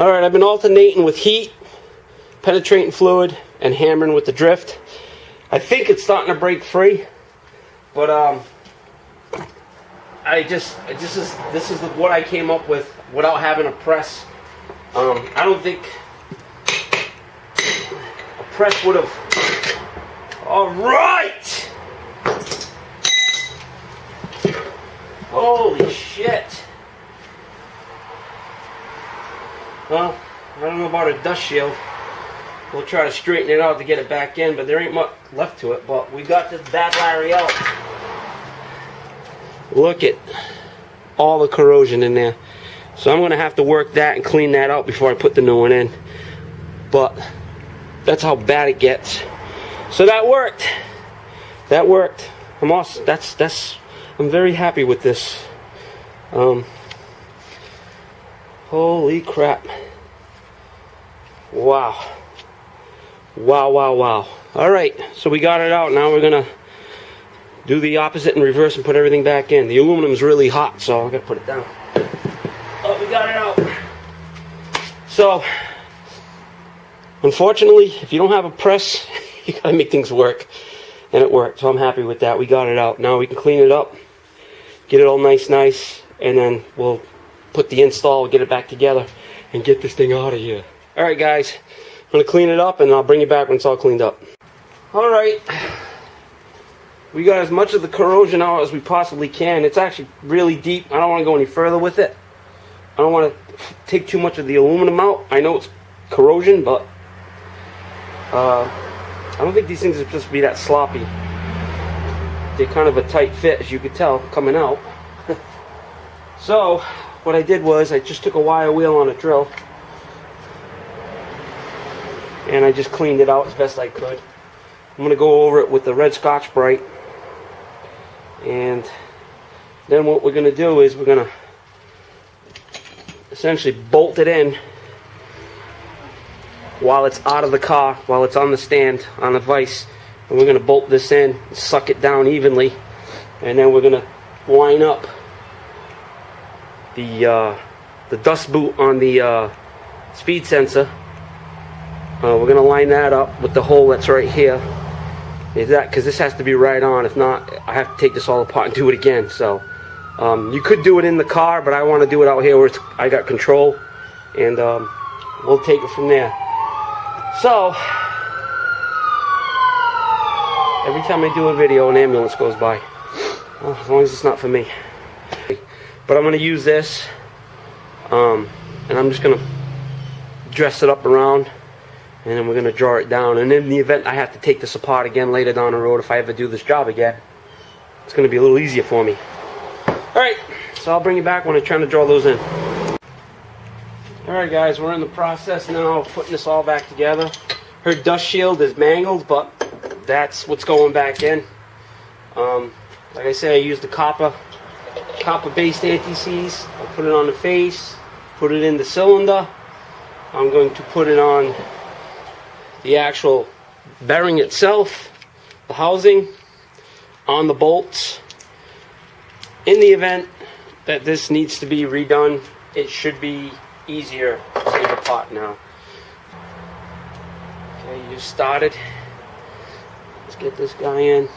Alright, I've been alternating with heat, penetrating fluid, and hammering with the drift. I think it's starting to break free, but this is what I came up with without having a press. I don't think a press would have. Alright! Holy shit! Well, I don't know about a dust shield. We'll try to straighten it out to get it back in, but there ain't much left to it. But we got this bad Larry out. Look at all the corrosion in there. So I'm going to have to work that and clean that out before I put the new one in. But that's how bad it gets. So that worked. That worked. I'm very happy with this. Holy crap. Wow. Wow. Alright, so we got it out. Now we're going to do the opposite in reverse and put everything back in. The aluminum's really hot, so I got to put it down. Oh, we got it out. So, unfortunately, if you don't have a press, you got to make things work. And it worked, so I'm happy with that. We got it out. Now we can clean it up, get it all nice, and then we'll put the install, get it back together, and get this thing out of here. Alright guys, I'm going to clean it up and I'll bring you back when it's all cleaned up. Alright, we got as much of the corrosion out as we possibly can. It's actually really deep. I don't want to go any further with it. I don't want to take too much of the aluminum out. I know it's corrosion, but I don't think these things are supposed to be that sloppy. They're kind of a tight fit, as you could tell, coming out. So, what I did was I just took a wire wheel on a drill and I just cleaned it out as best I could. I'm going to go over it with the red Scotch-Brite, and then what we're going to do is we're going to essentially bolt it in while it's out of the car, while it's on the stand, on the vise. And we're going to bolt this in, suck it down evenly, and then we're going to line up the dust boot on the speed sensor. We're going to line that up with the hole that's right here. Is that because this has to be right on? If not, I have to take this all apart and do it again. So you could do it in the car, but I want to do it out here where I got control, and we'll take it from there. So every time I do a video, an ambulance goes by. Well, as long as it's not for me. But I'm going to use this, and I'm just going to dress it up around, and then we're going to draw it down. And in the event I have to take this apart again later down the road, if I ever do this job again, it's going to be a little easier for me. Alright, so I'll bring you back when I'm trying to draw those in. Alright guys, we're in the process now of putting this all back together. Her dust shield is mangled, but that's what's going back in. Like I said, I used the copper-based anti-seize. I'll put it on the face, put it in the cylinder. I'm going to put it on the actual bearing itself, the housing, on the bolts. In the event that this needs to be redone, it should be easier to take apart now. Okay, you started. Let's get this guy in.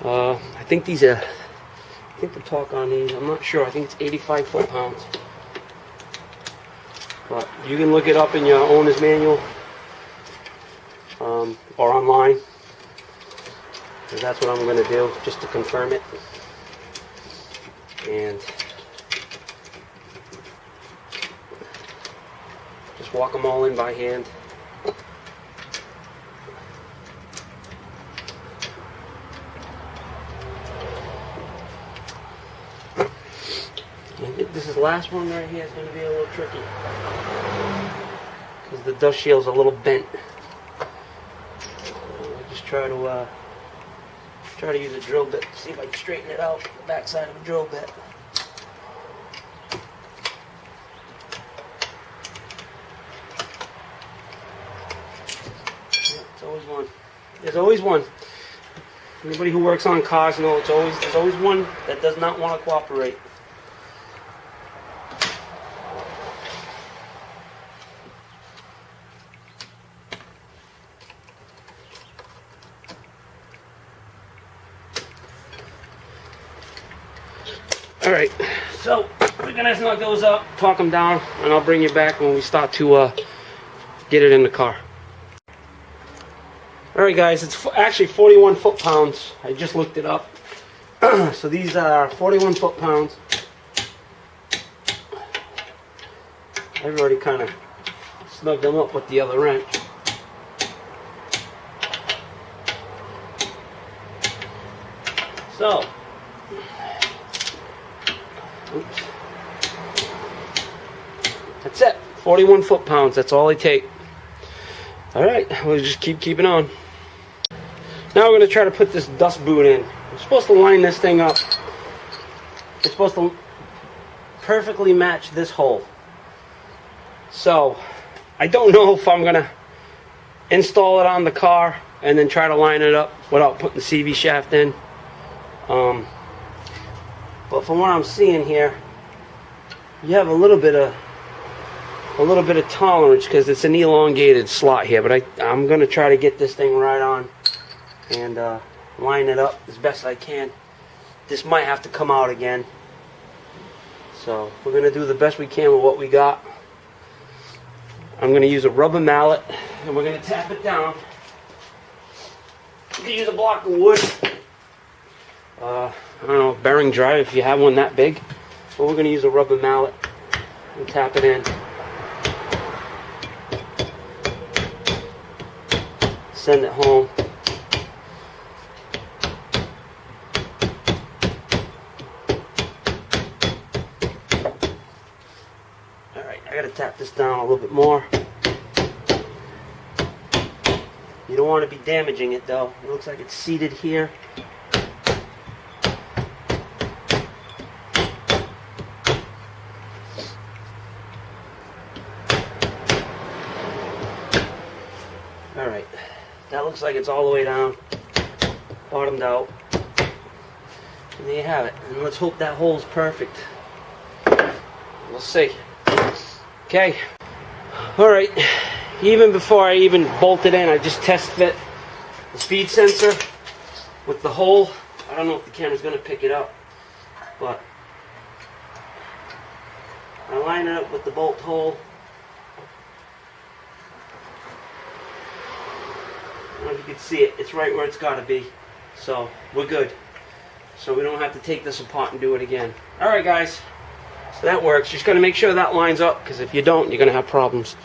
I think the torque on these, I'm not sure. I think it's 85 foot-pounds. But you can look it up in your owner's manual or online. And that's what I'm going to do, just to confirm it. And just walk them all in by hand. I think this last one right here is going to be a little tricky, because the dust shield's a little bent. I'll just try to use a drill bit, see if I can straighten it out, the back side of a drill bit. Yeah, it's always one. There's always one. Anybody who works on cars knows there's always one that does not want to cooperate. Alright, so we're gonna snug those up, talk them down, and I'll bring you back when we start to get it in the car. Alright guys, it's actually 41 foot-pounds. I just looked it up. So these are 41 foot-pounds. I've already kind of snugged them up with the other wrench. So, oops. That's it. 41 foot-pounds. That's all they take. Alright, we'll just keeping on. Now we're going to try to put this dust boot in. We're supposed to line this thing up. It's supposed to perfectly match this hole. So, I don't know if I'm going to install it on the car and then try to line it up without putting the CV shaft in. But from what I'm seeing here, you have a little bit of tolerance because it's an elongated slot here. But I'm going to try to get this thing right on and line it up as best I can. This might have to come out again. So we're going to do the best we can with what we got. I'm going to use a rubber mallet and we're going to tap it down. You can use a block of wood. I don't know, bearing drive if you have one that big. But we're going to use a rubber mallet and tap it in. Send it home. Alright, I got to tap this down a little bit more. You don't want to be damaging it though. It looks like it's seated here. Alright, that looks like it's all the way down, bottomed out, and there you have it. And let's hope that hole's perfect. We'll see. Okay, alright, even before I even bolt it in, I just test fit the speed sensor with the hole. I don't know if the camera's going to pick it up, but I line it up with the bolt hole. I don't know if you can see it. It's right where it's got to be. So, we're good. So we don't have to take this apart and do it again. Alright guys. So that works. Just got to make sure that lines up, because if you don't, you're going to have problems.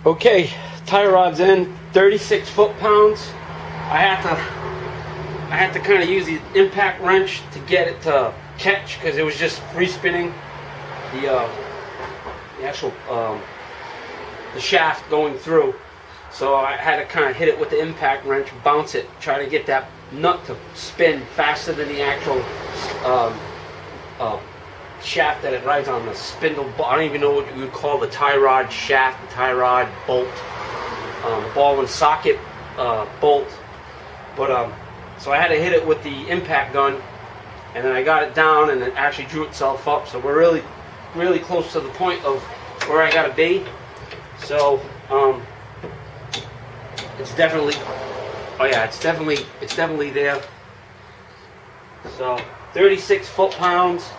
Okay, tie rod's in, 36 foot-pounds. I I had to kind of use the impact wrench to get it to catch because it was just free spinning the actual the shaft going through. So I had to kind of hit it with the impact wrench, bounce it, try to get that nut to spin faster than the actual shaft that it rides on, the spindle. I don't even know what you would call the tie rod shaft, the tie rod bolt, ball and socket bolt. But so I had to hit it with the impact gun, and then I got it down, and it actually drew itself up. So we're really, really close to the point of where I gotta be. So it's definitely, oh yeah, it's definitely there. So 36 foot-pounds.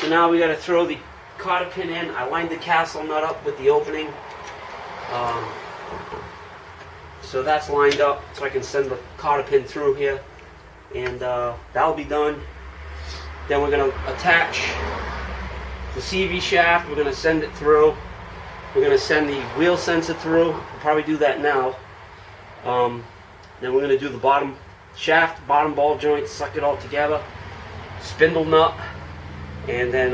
So now we got to throw the cotter pin in. I lined the castle nut up with the opening. So that's lined up so I can send the cotter pin through here. And that'll be done. Then we're going to attach the CV shaft. We're going to send it through. We're going to send the wheel sensor through. We'll probably do that now. Then we're going to do the bottom shaft, bottom ball joint, suck it all together, spindle nut, and then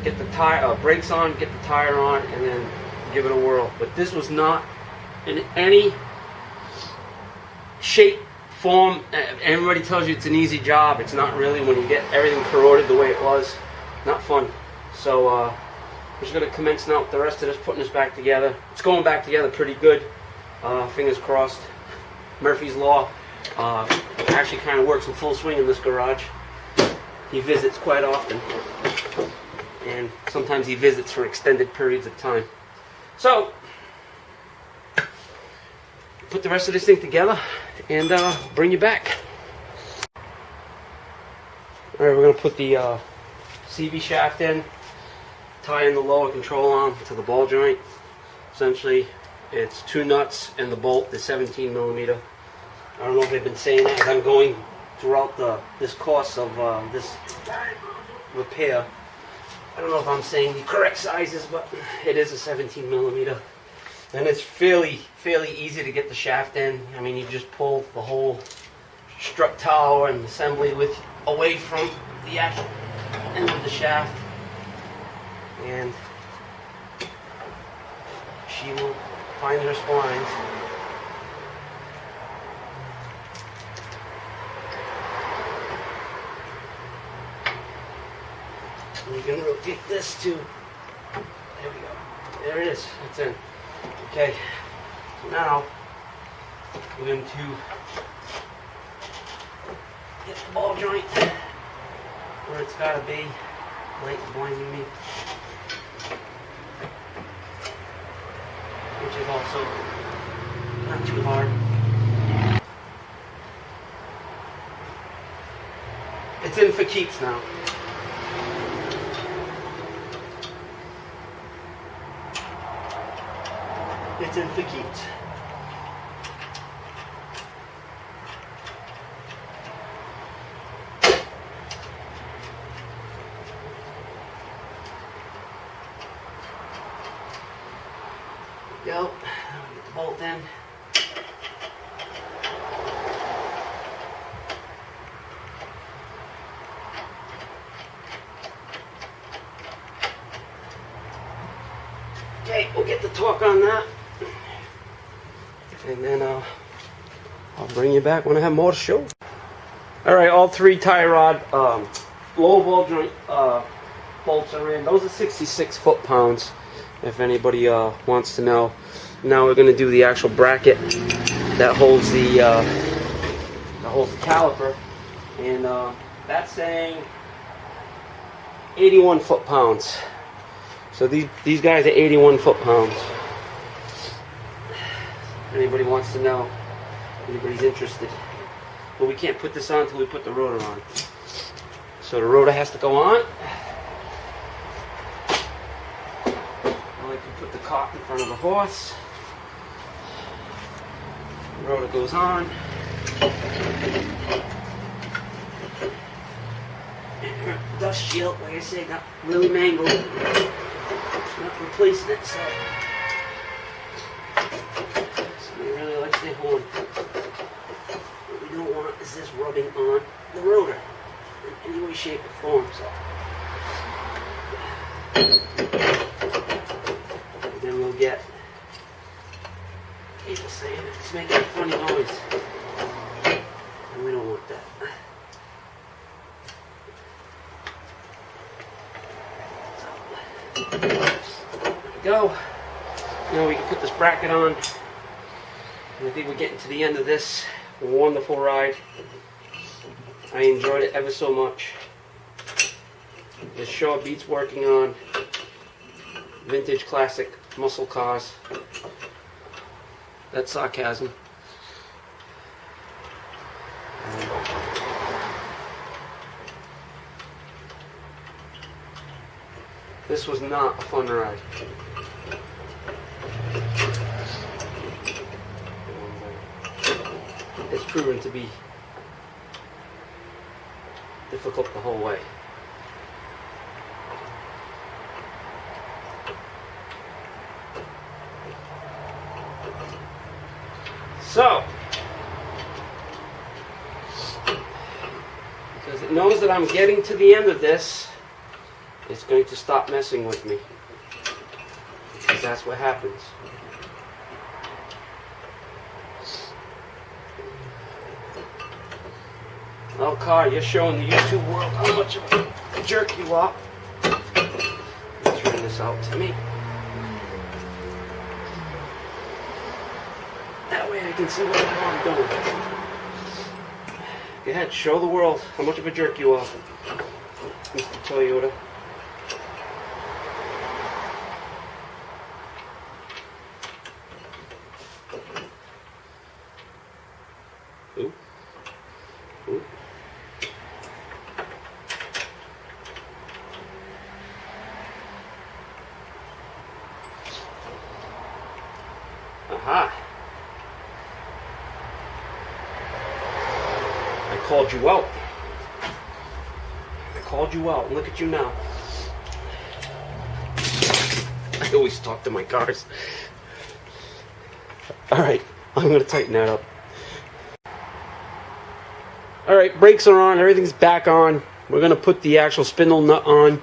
get the tire brakes on, get the tire on, and then give it a whirl. But this was not in any shape, form. Everybody tells you it's an easy job. It's not really when you get everything corroded the way it was. Not fun. So we're just going to commence now with the rest of this, putting this back together. It's going back together pretty good. Fingers crossed. Murphy's Law actually kind of works in full swing in this garage. He visits quite often, and sometimes he visits for extended periods of time. So, put the rest of this thing together and bring you back. Alright, we're going to put the CV shaft in, tie in the lower control arm to the ball joint. Essentially, it's 2 nuts and the bolt, the 17 millimeter. I don't know if they've been saying that as I'm going throughout this course of this repair. I don't know if I'm saying the correct sizes, but it is a 17 millimeter. And it's fairly easy to get the shaft in. I mean, you just pull the whole strut tower and assembly away from the actual end of the shaft. And she will find her splines. And you can rotate this too. There we go. There it is. It's in. Okay. So now we're going to get the ball joint where it's got to be. Light's blinding me. Which is also not too hard. It's in for keeps now. It's in for keeps. Go. Get the bolt in. Okay, we'll get the torque on that. And then I'll bring you back when I have more to show. Alright, all 3 tie rod lower ball joint bolts are in. Those are 66 foot-pounds, if anybody wants to know. Now we're going to do the actual bracket that holds the caliper, and that's saying 81 foot-pounds. So these guys are 81 foot-pounds. Anybody wants to know, anybody's interested. But we can't put this on until we put the rotor on. So the rotor has to go on. I like to put the cart in front of the horse. The rotor goes on. And her dust shield, like I say, got really mangled. Not replacing it, so. Really likes the horn. rubbing on the rotor in any way, shape, or form. So and then we'll get people saying it's making a funny noise, and we don't want that. So, there we go. Now we can put this bracket on. And I think we're getting to the end of this wonderful ride. I enjoyed it ever so much. It sure beats working on vintage classic muscle cars. That's sarcasm. This was not a fun ride. It's proven to be difficult the whole way. So, because it knows that I'm getting to the end of this, it's going to stop messing with me. Because that's what happens. Oh, car, you're showing the YouTube world how much of a jerk you are. Turn this out to me. That way I can see what the hell I'm doing. Go ahead, show the world how much of a jerk you are, Mr. Toyota. Ooh. Ooh. Aha. I called you out. I called you out. Look at you now. I always talk to my cars. Alright, I'm going to tighten that up. Alright, brakes are on. Everything's back on. We're going to put the actual spindle nut on.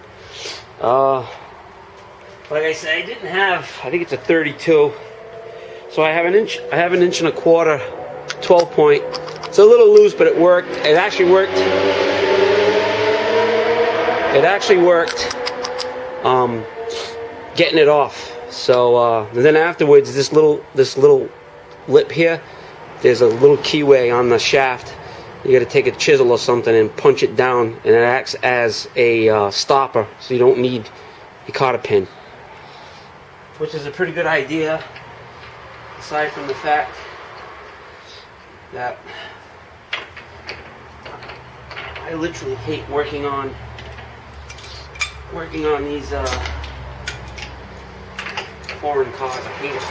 Like I said, I didn't have, I think it's a 32. So I have an inch and a quarter 12 point. It's a little loose, but it worked. It actually worked. Getting it off. So then afterwards, this little lip here, there's a little keyway on the shaft. You got to take a chisel or something and punch it down, and it acts as a stopper, so you don't need a cotter pin, which is a pretty good idea. Aside from the fact that I literally hate working on these foreign cars. I hate it.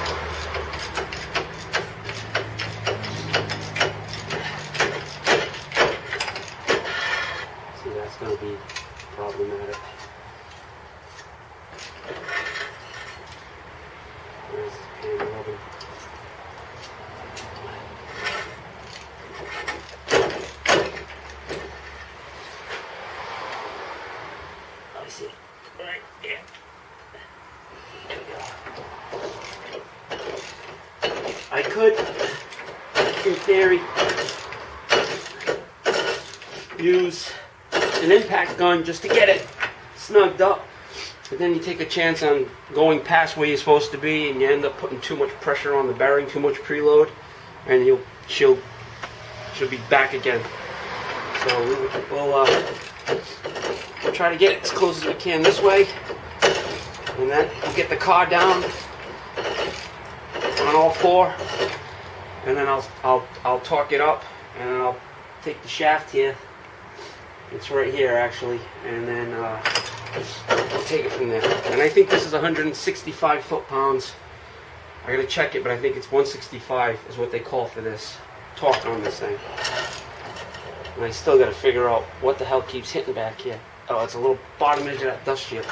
See, that's going to be problematic. Where's this pan rubbing? I see it. Right, yeah. There we go. I could, in theory, use an impact gun just to get it snugged up. But then you take a chance on going past where you're supposed to be, and you end up putting too much pressure on the bearing, too much preload, and she'll be back again. So we'll try to get it as close as we can this way, and then we'll get the car down on all four, and then I'll torque it up, and then I'll take the shaft here. It's right here actually, and then we'll take it from there. And I think this is 165 foot-pounds. I gotta check it, but I think it's 165 is what they call for this torque on this thing. And I still gotta figure out what the hell keeps hitting back here. Oh, it's a little bottom edge of that dust shield.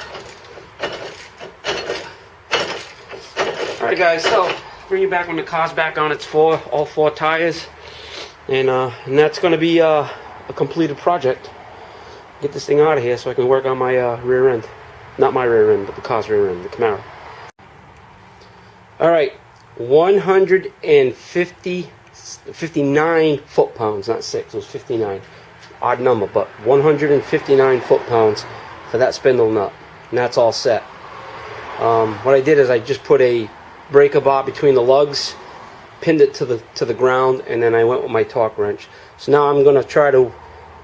Alright guys, so bring you back when the car's back on its all four tires. And that's going to be a completed project. Get this thing out of here so I can work on my rear end. Not my rear end, but the car's rear end, the Camaro. Alright, 59 foot-pounds, not 6, it was 59. Odd number, but 159 foot-pounds for that spindle nut. And that's all set. What I did is I just put a breaker bar between the lugs, pinned it to the ground, and then I went with my torque wrench. So now I'm going to try to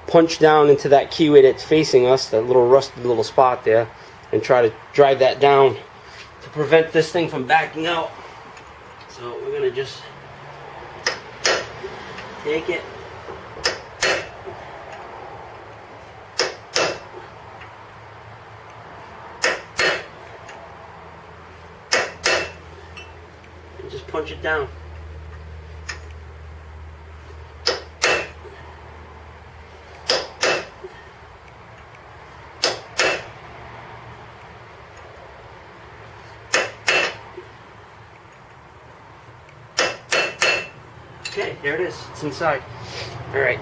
punch down into that keyway that's facing us, that little rusted little spot there, and try to drive that down to prevent this thing from backing out. So we're going to just take it, and just punch it down. Okay, there it is. It's inside. Alright.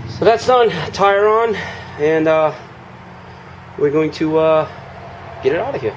So that's done. Tire on. And we're going to get it out of here.